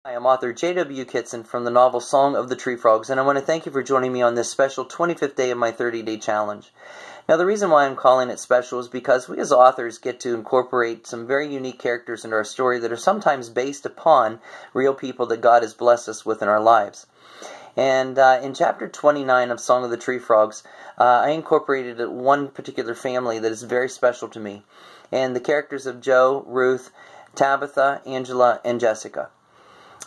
Hi, I'm author J.W. Kitson from the novel Song of the Tree Frogs, and I want to thank you for joining me on this special 25th day of my 30-day challenge. Now, the reason why I'm calling it special is because we as authors get to incorporate some very unique characters into our story that are sometimes based upon real people that God has blessed us with in our lives. And in chapter 29 of Song of the Tree Frogs, I incorporated one particular family that is very special to me, and the characters of Joe, Ruth, Tabitha, Angela, and Jessica.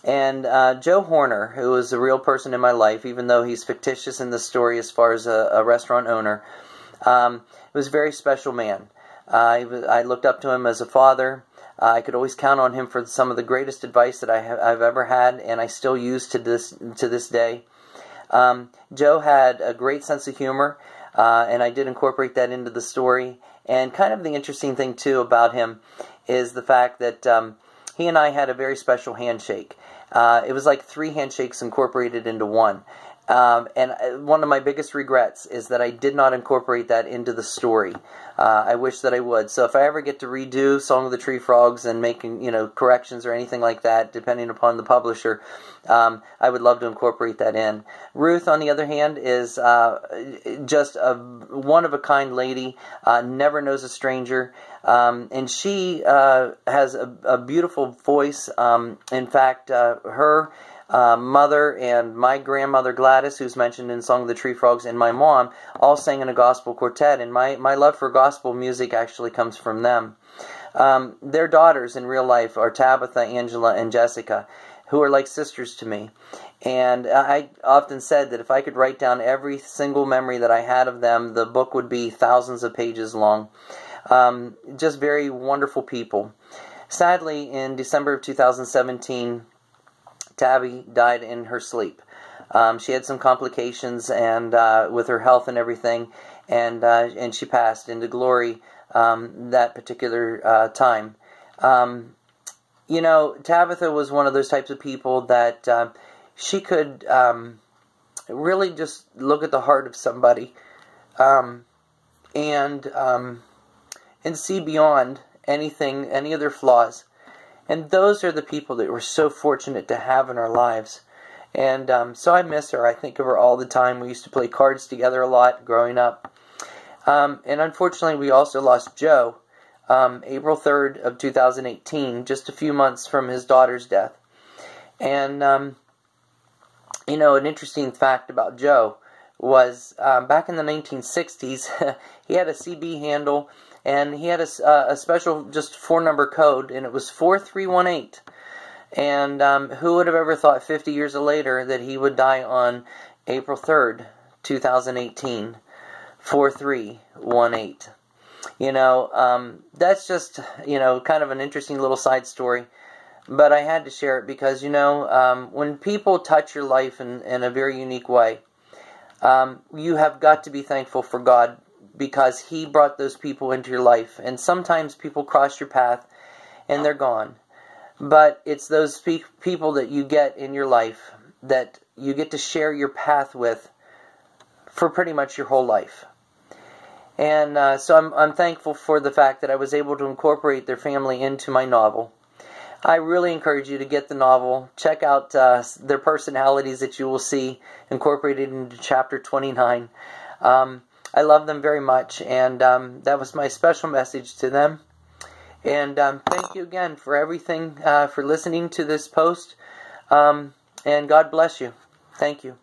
And Joe Horner, who is a real person in my life, even though he's fictitious in the story as far as a restaurant owner, was a very special man. I looked up to him as a father. I could always count on him for some of the greatest advice that I've ever had, and I still use to this day. Joe had a great sense of humor, and I did incorporate that into the story. And kind of the interesting thing, too, about him is the fact that he and I had a very special handshake. It was like 3 handshakes incorporated into one. And one of my biggest regrets is that I did not incorporate that into the story. I wish that I would. So if I ever get to redo Song of the Tree Frogs and making, corrections or anything like that, depending upon the publisher, I would love to incorporate that in. Ruth, on the other hand, is just a one-of-a-kind lady, never knows a stranger, and she has a beautiful voice. In fact, her mother and my grandmother Gladys, who's mentioned in Song of the Tree Frogs, and my mom all sang in a gospel quartet, and my love for gospel music actually comes from them. Their daughters in real life are Tabitha, Angela, and Jessica, who are like sisters to me. And I often said that if I could write down every single memory that I had of them, the book would be thousands of pages long. Just very wonderful people. Sadly, in December of 2017, Tabby died in her sleep. She had some complications and with her health and everything, and she passed into glory that particular time. Tabitha was one of those types of people that she could really just look at the heart of somebody and see beyond anything, any of their flaws. And those are the people that we're so fortunate to have in our lives. And so I miss her. I think of her all the time. We used to play cards together a lot growing up. And unfortunately, we also lost Joe, April 3rd of 2018, just a few months from his daughter's death. And, an interesting fact about Joe was back in the 1960s, he had a CB handle, and he had a special just 4-number code, and it was 4318. And who would have ever thought 50 years later that he would die on April 3rd, 2018, 4318. That's just, kind of an interesting little side story. But I had to share it because, when people touch your life in a very unique way, you have got to be thankful for God, because He brought those people into your life. And sometimes people cross your path and they're gone. But it's those people that you get in your life that you get to share your path with for pretty much your whole life. And so I'm thankful for the fact that I was able to incorporate their family into my novel. I really encourage you to get the novel. Check out their personalities that you will see incorporated into chapter 29. I love them very much, and that was my special message to them. And thank you again for everything, for listening to this post, and God bless you. Thank you.